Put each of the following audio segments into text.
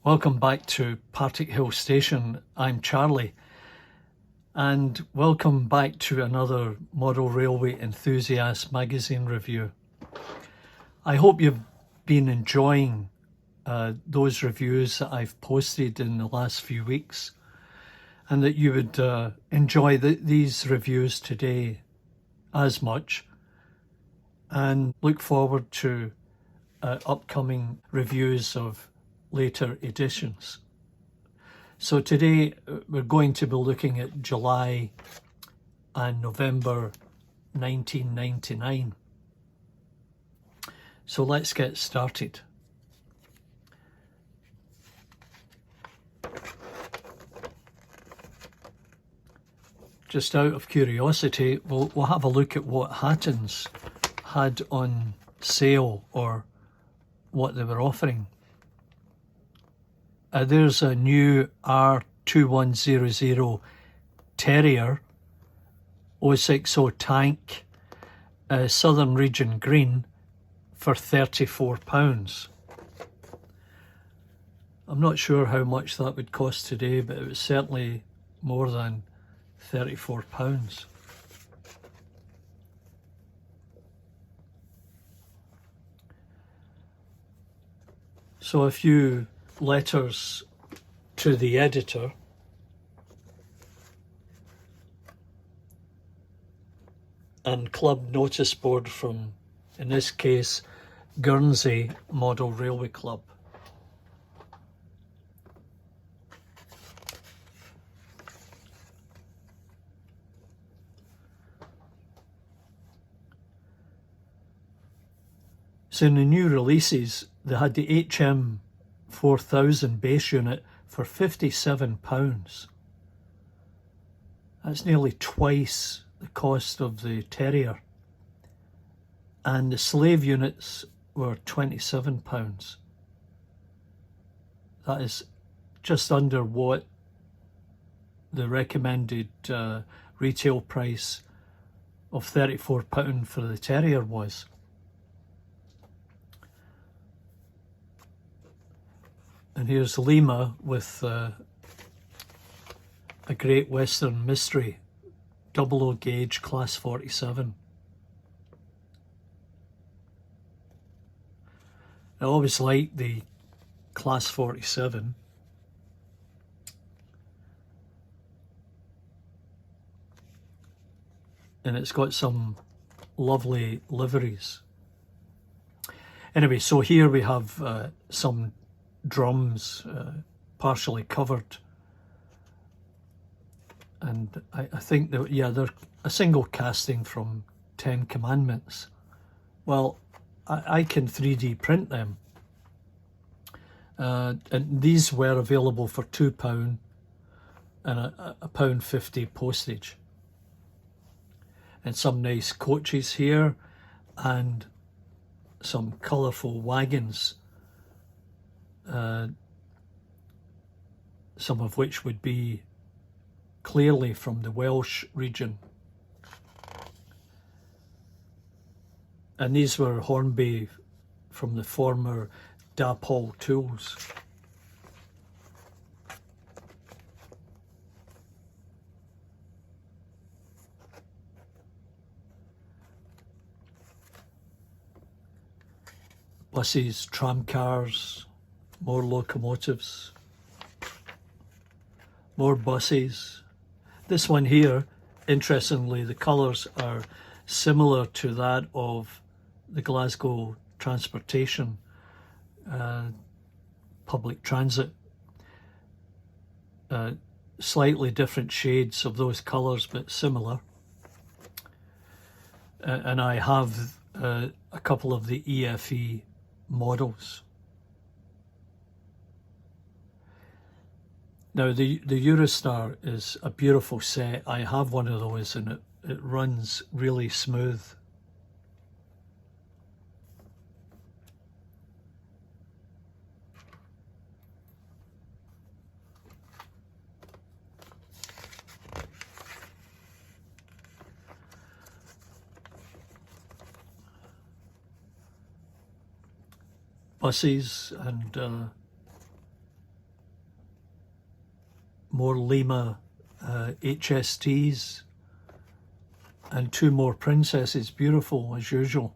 Welcome back to Partick Hill Station. I'm Charlie, and welcome back to another Model Railway Enthusiast magazine review. I hope you've been enjoying those reviews that I've posted in the last few weeks, and that you would enjoy these reviews today as much, and look forward to upcoming reviews of later editions. So today we're going to be looking at July and November 1999. So let's get started. Just out of curiosity, we'll have a look at what Haptens had on sale or what they were offering. There's a new R2100 Terrier 060 tank, Southern Region Green, for £34. I'm not sure how much that would cost today, but it was certainly more than £34. So a few letters to the editor. And club notice board from, in this case, Guernsey Model Railway Club. So in the new releases, they had the HM 4000 base unit for £57. That's nearly twice the cost of the Terrier. And the slave units were £27. That is just under what the recommended retail price of £34 for the Terrier was. And here's Lima with a Great Western Mystery 00 gauge class 47. I always liked the class 47. And it's got some lovely liveries. Anyway, so here we have some drums partially covered, and I think that, yeah, they're a single casting from 10 Commandments. Well, I can 3D print them, and these were available for £2 and a £1.50 postage. And some nice coaches here and some colourful wagons, some of which would be clearly from the Welsh region. And these were Hornby from the former Dapol tools. Buses, tram cars, more locomotives, more buses. This one here, interestingly, the colours are similar to that of the Glasgow Transportation public transit. Slightly different shades of those colours, but similar. And I have a couple of the EFE models. Now the Eurostar is a beautiful set. I have one of those and it runs really smooth. Buses and more Lima HSTs, and 2 more princesses, beautiful as usual.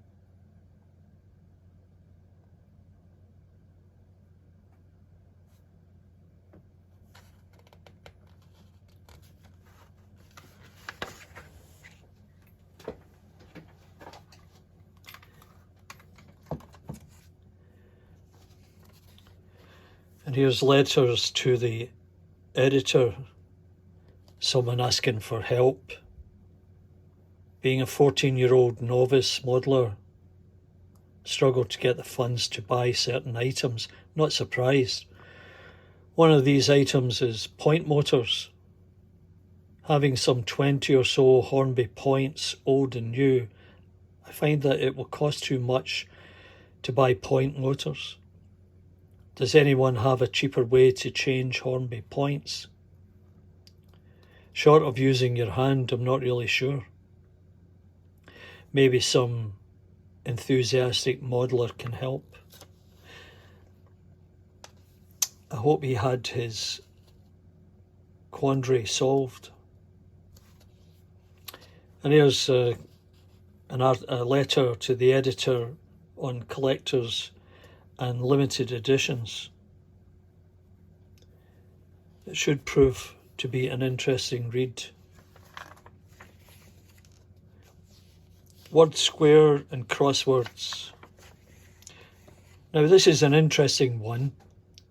And here's letters to the editor, someone asking for help. Being a 14-year-old novice modeler, struggled to get the funds to buy certain items. Not surprised. One of these items is point motors. Having some 20 or so Hornby points, old and new, I find that it will cost too much to buy point motors. Does anyone have a cheaper way to change Hornby points? Short of using your hand, I'm not really sure. Maybe some enthusiastic modeler can help. I hope he had his quandary solved. And here's a letter to the editor on collectors and limited editions. It should prove to be an interesting read. Word square and crosswords. Now this is an interesting one.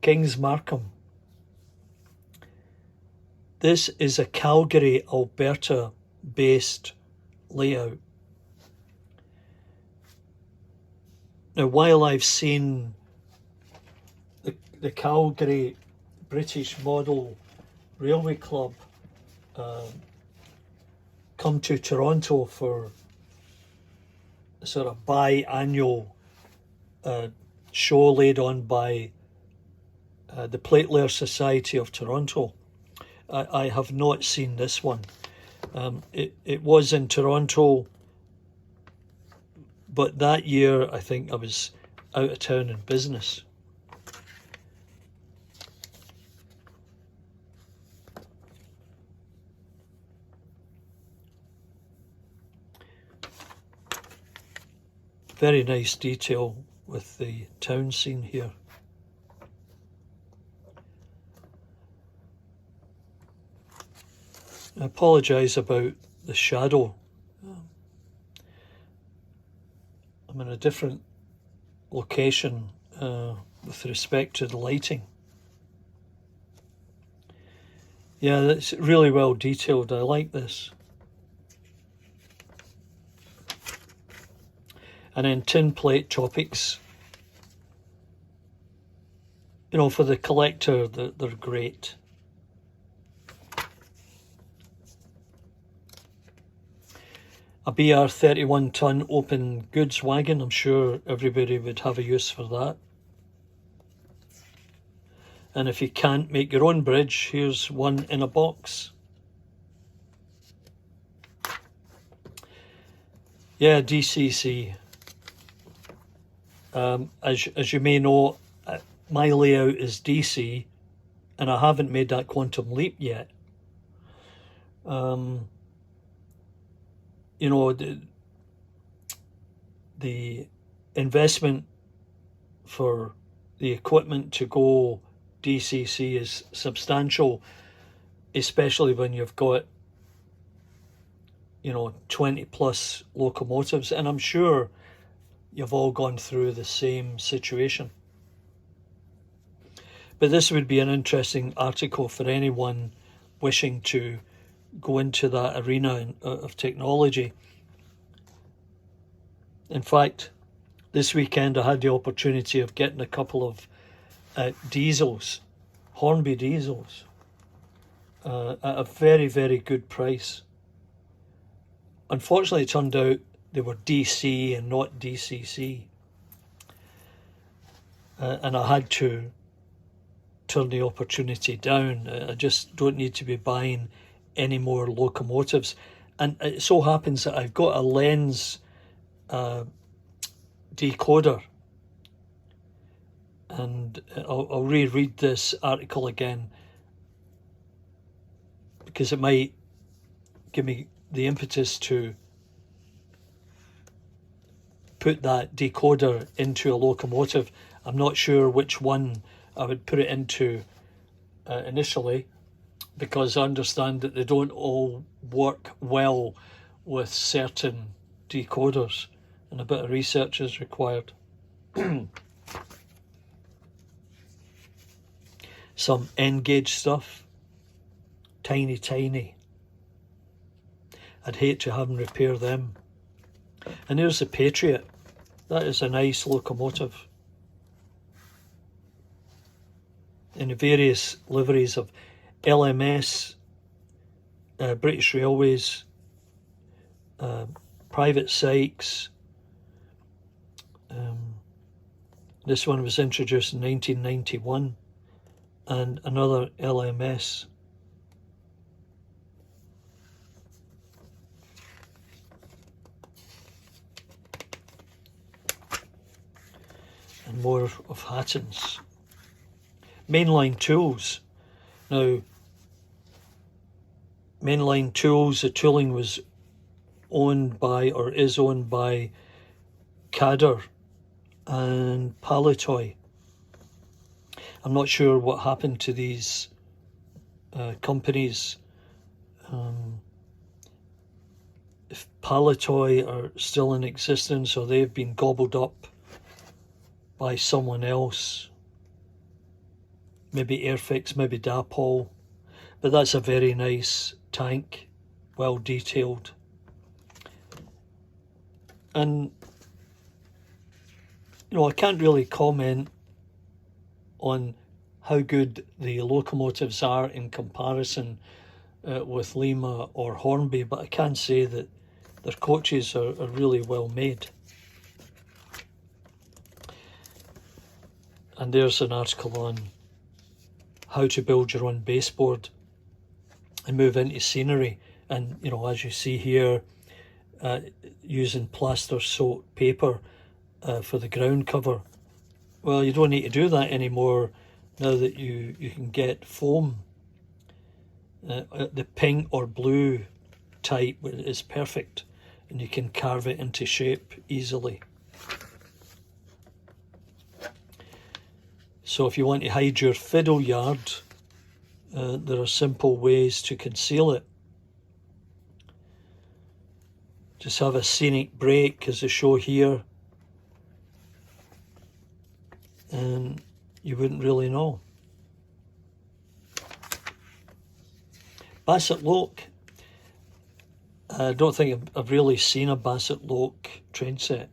Kings Markham. This is a Calgary, Alberta based layout. Now while I've seen the Calgary British Model Railway Club come to Toronto for a sort of biannual show laid on by the Platelayers Society of Toronto, I have not seen this one. It was in Toronto, but that year I think I was out of town in business. Very nice detail with the town scene here. I apologise about the shadow. I'm in a different location with respect to the lighting. Yeah, that's really well detailed. I like this. And then tin plate topics. You know, for the collector, they're great. A BR 31 ton open goods wagon. I'm sure everybody would have a use for that. And if you can't make your own bridge, here's one in a box. Yeah, DCC. As you may know, my layout is DC, and I haven't made that quantum leap yet. You know, the investment for the equipment to go DCC is substantial, especially when you've got, you know, 20 plus locomotives, and I'm sure you've all gone through the same situation. But this would be an interesting article for anyone wishing to go into that arena of technology. In fact, this weekend I had the opportunity of getting a couple of diesels, Hornby diesels, at a very, very good price. Unfortunately, it turned out they were DC and not DCC. And I had to turn the opportunity down. I just don't need to be buying any more locomotives. And it so happens that I've got a lens decoder. And I'll reread this article again. because it might give me the impetus to put that decoder into a locomotive. I'm not sure which one I would put it into initially, because I understand that they don't all work well with certain decoders, and a bit of research is required. Some N-gauge stuff, tiny. I'd hate to have them repair them. And there's the Patriot. That is a nice locomotive. In the various liveries of LMS, British Railways, Private Sykes. This one was introduced in 1991, and another LMS. And more of Haptens. Mainline tools. Now, mainline tools, the tooling was owned by, or is owned by, Cadder and Palitoy. I'm not sure what happened to these companies. If Palitoy are still in existence, or they've been gobbled up by someone else. Maybe Airfix, maybe Dapol. But that's a very nice tank, well detailed. And, you know, I can't really comment on how good the locomotives are in comparison with Lima or Hornby, but I can say that their coaches are really well made. And there's an article on how to build your own baseboard and move into scenery. And, you know, as you see here, using plaster soaked paper for the ground cover. Well, you don't need to do that anymore now that you can get foam. The pink or blue type is perfect, and you can carve it into shape easily. So if you want to hide your fiddle yard, there are simple ways to conceal it. Just have a scenic break, as they show here, and you wouldn't really know. Basset Loke. I don't think I've really seen a Basset Loke train set.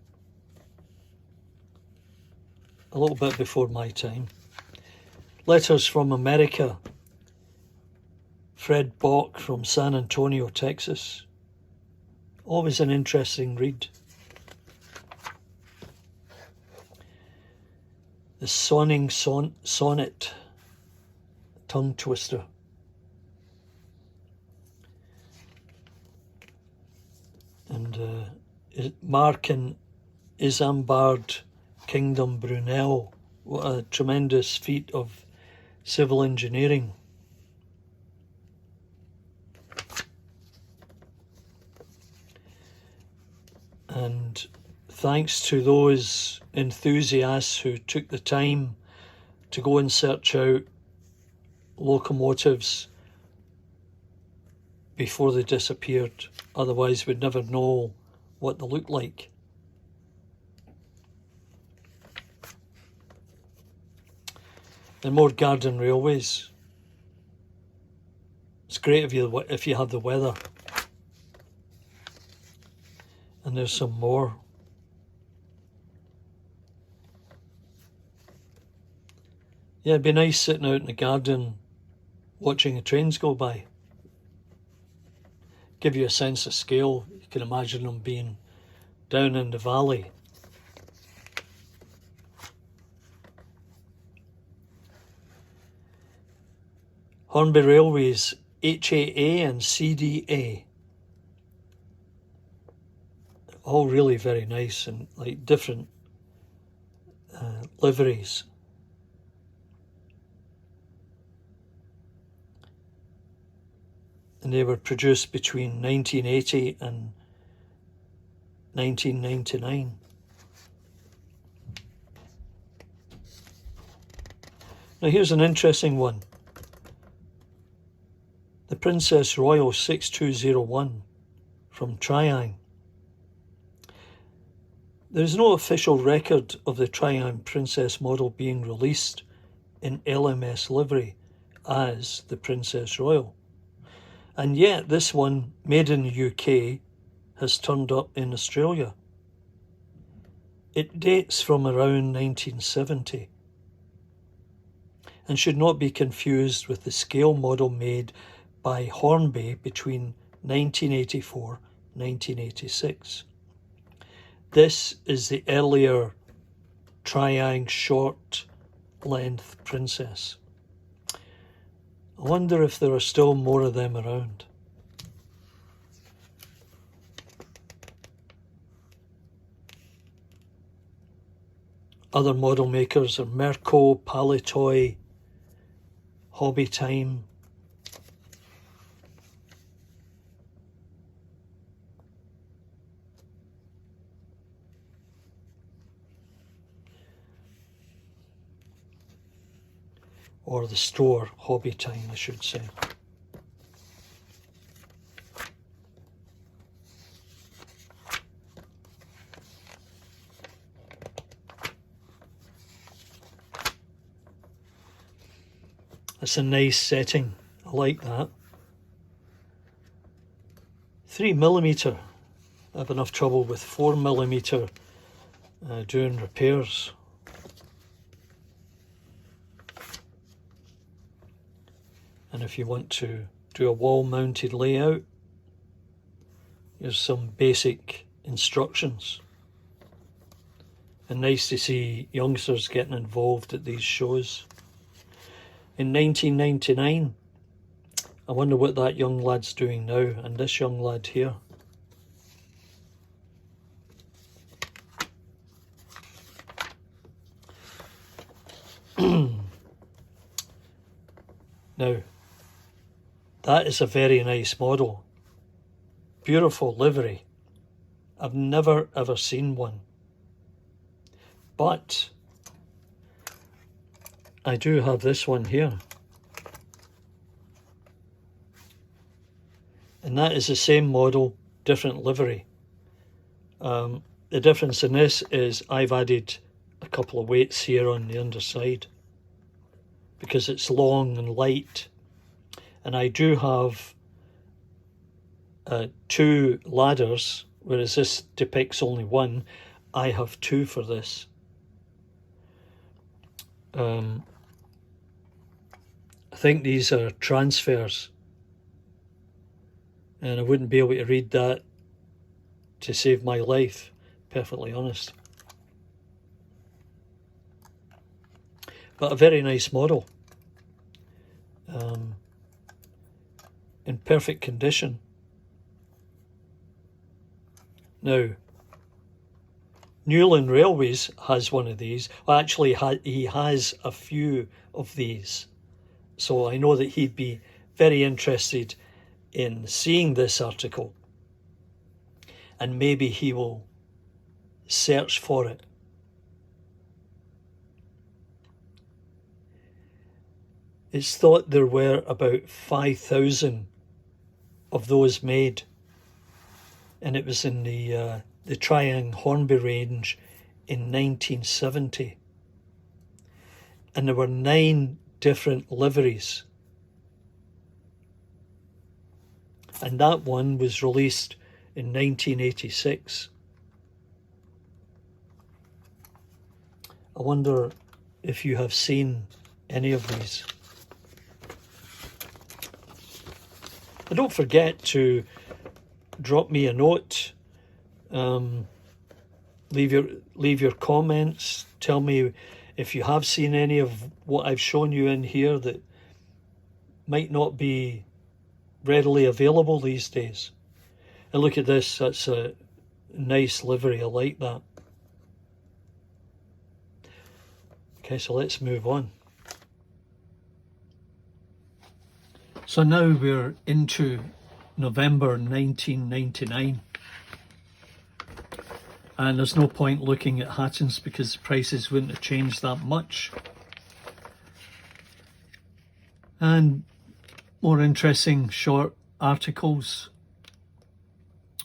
A little bit before my time. Letters from America. Fred Bock from San Antonio, Texas. Always an interesting read. The Sonning Sonnet. Tongue twister. And Mark and Isambard Kingdom Brunel. What a tremendous feat of civil engineering. And thanks to those enthusiasts who took the time to go and search out locomotives before they disappeared. Otherwise we'd never know what they looked like. And more Garden Railways. It's great if you have the weather. And there's some more. Yeah, it'd be nice sitting out in the garden watching the trains go by. Give you a sense of scale. You can imagine them being down in the valley. Hornby Railways, HAA and CDA. All really very nice and like different liveries. and they were produced between 1980 and 1999. Now here's an interesting one. The Princess Royal 6201 from Triang. There is no official record of the Triang Princess model being released in LMS livery as the Princess Royal. And yet this one, made in the UK, has turned up in Australia. It dates from around 1970 and should not be confused with the scale model made by Hornby between 1984 and 1986. This is the earlier Triang short length Princess. I wonder if there are still more of them around. Other model makers are Merco, Palitoy, Hobby Time, or the store Hobby Time, I should say. That's a nice setting. I like that. 3mm. I have enough trouble with 4mm doing repairs. And if you want to do a wall-mounted layout, here's some basic instructions. And nice to see youngsters getting involved at these shows. In 1999, I wonder what that young lad's doing now, and this young lad here. Now, that is a very nice model. Beautiful livery. I've never ever seen one. But I do have this one here. And that is the same model, different livery. The difference in this is I've added a couple of weights here on the underside because it's long and light. And I do have 2 ladders, whereas this depicts only one. I have 2 for this. I think these are transfers, and I wouldn't be able to read that to save my life, perfectly honest. But a very nice model, in perfect condition. Now, Newland Railways has one of these. Well, actually, he has a few of these. So I know that he'd be very interested in seeing this article. And maybe he will search for it. It's thought there were about 5,000 of those made. And it was in the Triang Hornby range in 1970. And there were 9 different liveries. And that one was released in 1986. I wonder if you have seen any of these. And don't forget to drop me a note. Leave your comments. Tell me if you have seen any of what I've shown you in here that might not be readily available these days. And look at this, that's a nice livery, I like that. Okay, so let's move on. So now we're into November 1999. And there's no point looking at Haptens because the prices wouldn't have changed that much. And more interesting short articles.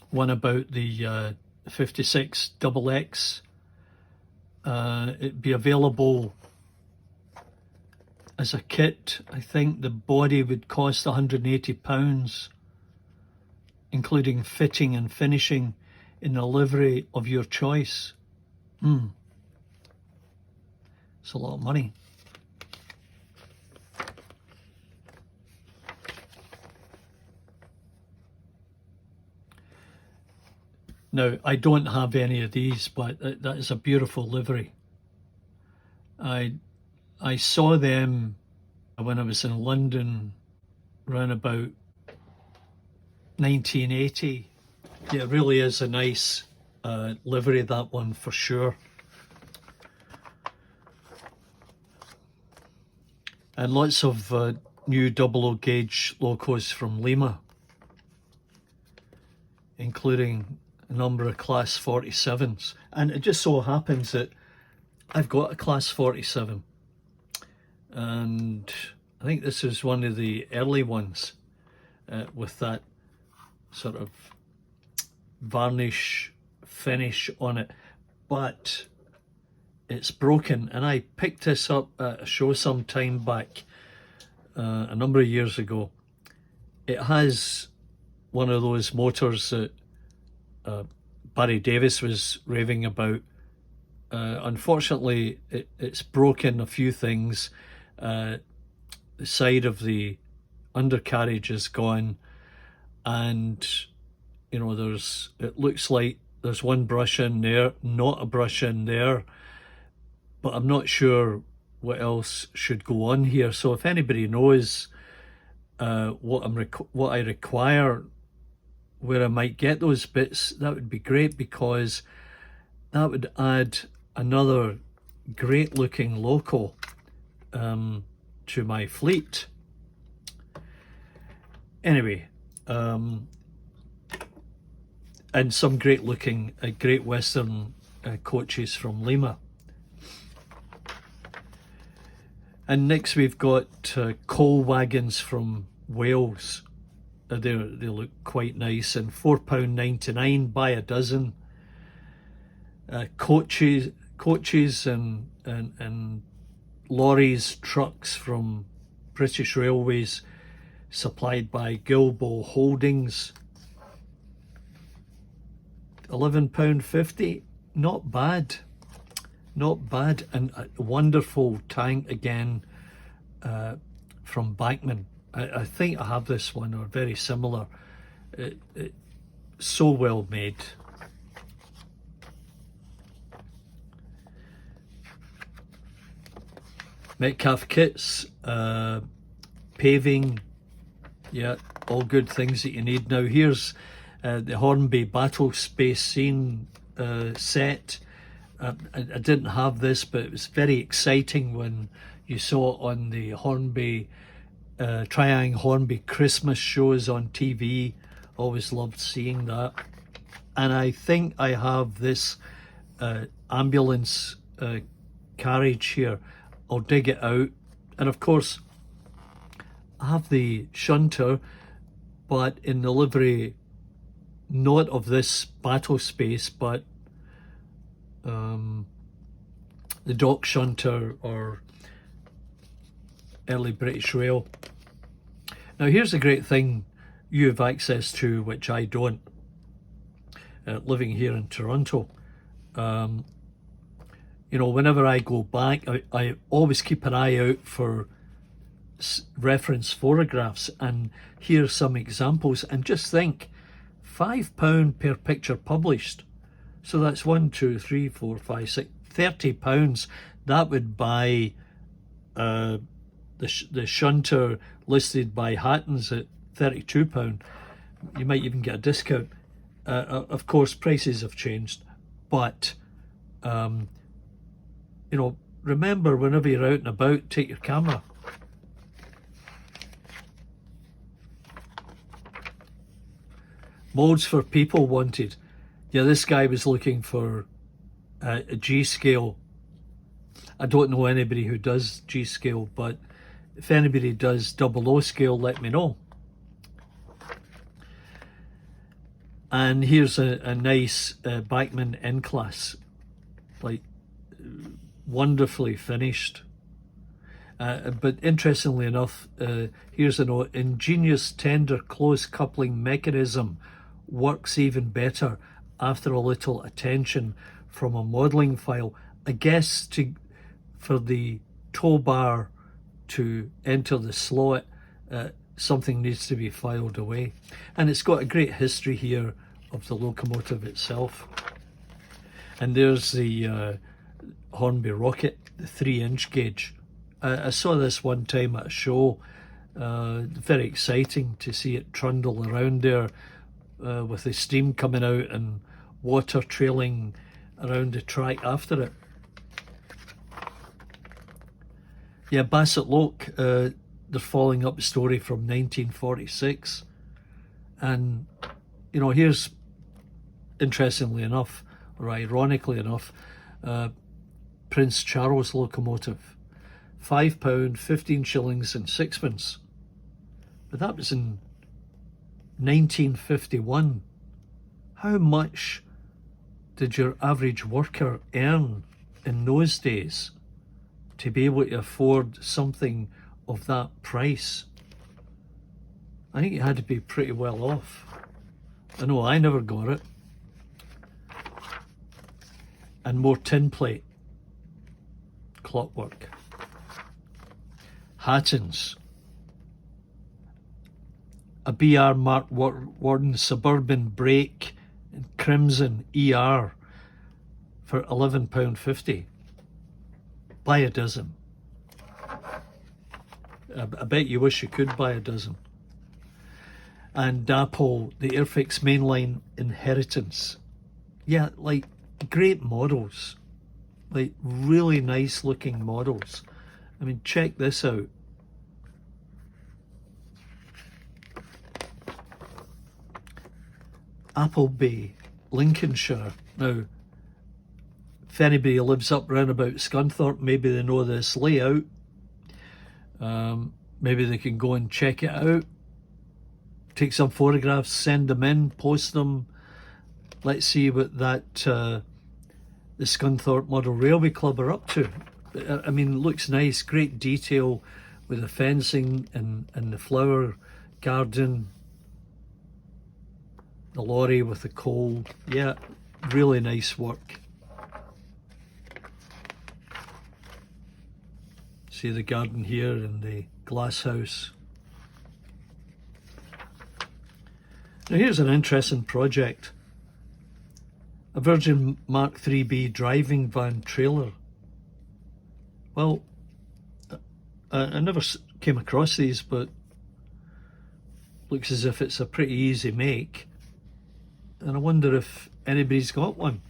One about the 56XX. It'd be available as a kit. I think the body would cost £180, including fitting and finishing in a livery of your choice. It's a lot of money. Now, I don't have any of these, but that is a beautiful livery. I saw them when I was in London around about 1980. Yeah, it really is a nice livery, that one, for sure. And lots of new 00 gauge locos from Lima, including a number of Class 47s. And it just so happens that I've got a Class 47. And I think this is one of the early ones with that sort of varnish finish on it, but it's broken. And I picked this up at a show some time back, a number of years ago. It has one of those motors that Barry Davis was raving about. Unfortunately, it's broken a few things. The side of the undercarriage is gone, and you know, it looks like there's one brush in there, not a brush in there, but I'm not sure what else should go on here. So if anybody knows what I require, where I might get those bits, that would be great, because that would add another great looking loco to my fleet. Anyway, and some great looking Great Western coaches from Lima. And next we've got coal wagons from Wales. They look quite nice, and £4.99 by a dozen. Coaches and lorries, trucks from British Railways, supplied by Gilbo Holdings. £11.50, not bad, not bad. And a wonderful tank again from Bachmann. I think I have this one, or very similar. So well made. Metcalf kits, paving, yeah, all good things that you need. Now here's the Hornby Battle Space Scene set. I didn't have this, but it was very exciting when you saw it on the Hornby Triang Hornby Christmas shows on TV. Always loved seeing that. And I think I have this ambulance carriage here. I'll dig it out. And of course, I have the shunter, but in the livery, not of this battle space, but the dock shunter or early British Rail. Now here's the great thing you have access to, which I don't, living here in Toronto. You know, whenever I go back, I always keep an eye out for reference photographs, and here's some examples. And just think, £5 per picture published. So that's 1, 2, 3, 4, 5, 6, £30. That would buy the shunter listed by Haptens at £32. You might even get a discount. Of course, prices have changed, but you know, remember, whenever you're out and about, take your camera. Molds for people wanted. Yeah, this guy was looking for a G scale. I don't know anybody who does G scale, but if anybody does 00 scale, let me know. And here's a nice Bachmann N-Class, like wonderfully finished. But interestingly enough, here's a note: ingenious tender close coupling mechanism works even better after a little attention from a modelling file. I guess for the tow bar to enter the slot, something needs to be filed away. And it's got a great history here of the locomotive itself. And there's the Hornby Rocket, the 3-inch gauge. I saw this one time at a show. Very exciting to see it trundle around there with the steam coming out and water trailing around the track after it. Yeah, Bassett Loke, they're following up a story from 1946. And, you know, here's, interestingly enough, or ironically enough, Prince Charles locomotive. £5, 15 shillings and sixpence. But that was in 1951. How much did your average worker earn in those days to be able to afford something of that price? I think you had to be pretty well off. I know I never got it. And more tin plate. Clockwork. Haptens. A BR Mark Warden Suburban Brake in Crimson ER for £11.50. Buy a dozen. I bet you wish you could buy a dozen. And Dapol, the Airfix Mainline Inheritance. Yeah, like great models. Like really nice looking models. I mean, check this out. Appleby, Lincolnshire. Now, if anybody lives up round about Scunthorpe, maybe they know this layout. Maybe they can go and check it out. Take some photographs, send them in, post them. Let's see what that the Scunthorpe Model Railway Club are up to. I mean, it looks nice, great detail with the fencing and the flower garden, the lorry with the coal. Yeah, really nice work. See the garden here and the glass house. Now here's an interesting project. A Virgin Mark 3B driving van trailer. Well, I never came across these, but looks as if it's a pretty easy make. And I wonder if anybody's got one.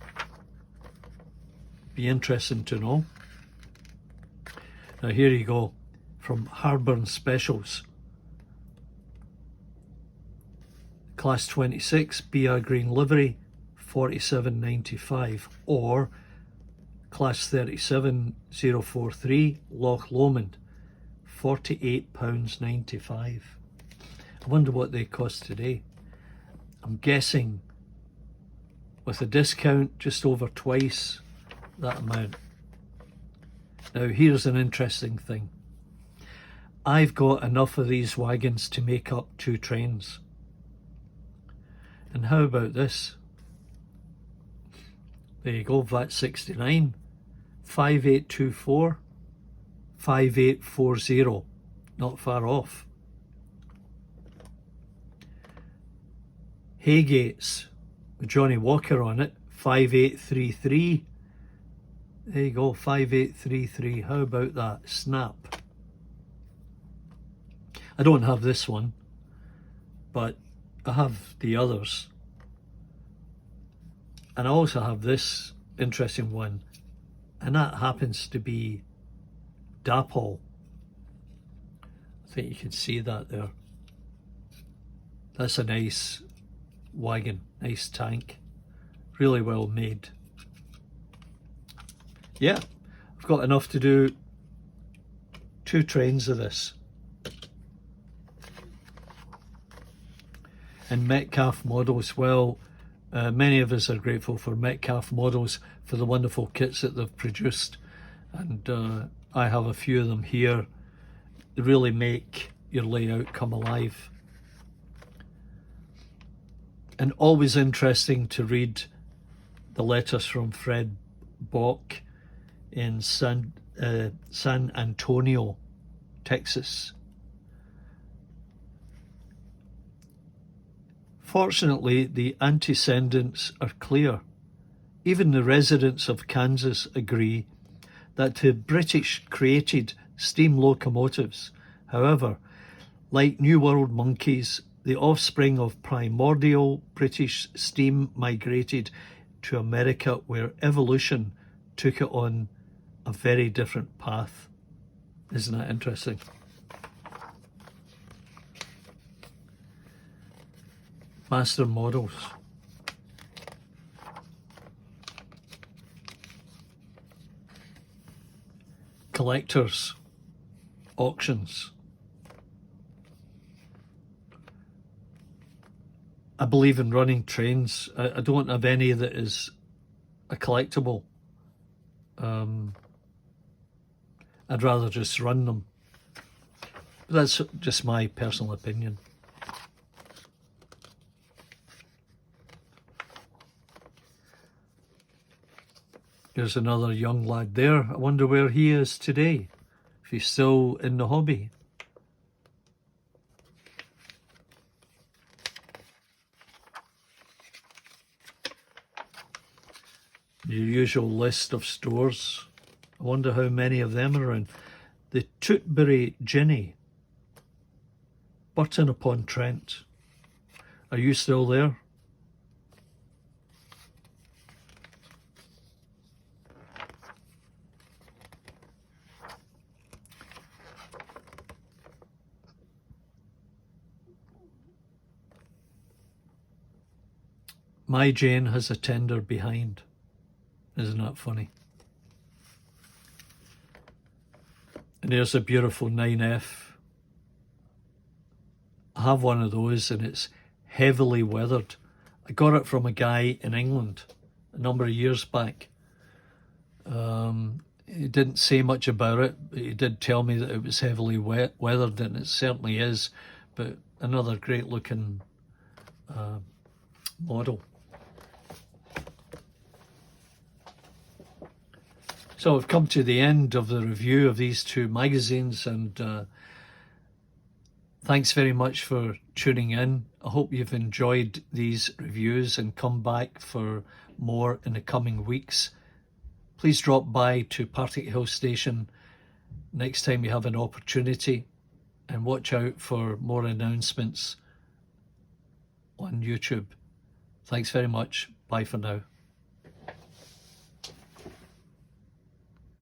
Be interesting to know. Now here you go, from Harburn Specials. Class 26, BR Green livery, £47.95, or Class 37, 043, Loch Lomond, £48.95. I wonder what they cost today. I'm guessing with a discount just over twice that amount. Now here's an interesting thing. I've got enough of these wagons to make up 2 trains. And how about this? There you go, VAT 69, 5824, 5840, not far off. Haygates with Johnny Walker on it, 5833. There you go, 5833. How about that? Snap. I don't have this one, but I have the others. And I also have this interesting one, and that happens to be Dapol. I think you can see that there. That's a nice wagon, nice tank, really well made. Yeah, I've got enough to do 2 trains of this. And Metcalf models, well, many of us are grateful for Metcalf models for the wonderful kits that they've produced, and I have a few of them here. They really make your layout come alive. And always interesting to read the letters from Fred Bock in San Antonio, Texas. Fortunately, the antecedents are clear. Even the residents of Kansas agree that the British created steam locomotives. However, like New World monkeys, the offspring of primordial British steam migrated to America, where evolution took it on a very different path. Isn't that interesting? Master models. Collectors. Auctions. I believe in running trains. I don't have any that is a collectible. I'd rather just run them. But that's just my personal opinion. There's another young lad there. I wonder where he is today, if he's still in the hobby. Your usual list of stores. I wonder how many of them are around. The Tootbury Ginny, Burton upon Trent. Are you still there? My Jane has a tender behind. Isn't that funny? And there's a beautiful 9F. I have one of those and it's heavily weathered. I got it from a guy in England a number of years back. He didn't say much about it, but he did tell me that it was heavily weathered, and it certainly is. But another great looking model. So I've come to the end of the review of these 2 magazines, and thanks very much for tuning in. I hope you've enjoyed these reviews and come back for more in the coming weeks. Please drop by to Partick Hill Station next time you have an opportunity, and watch out for more announcements on YouTube. Thanks very much. Bye for now.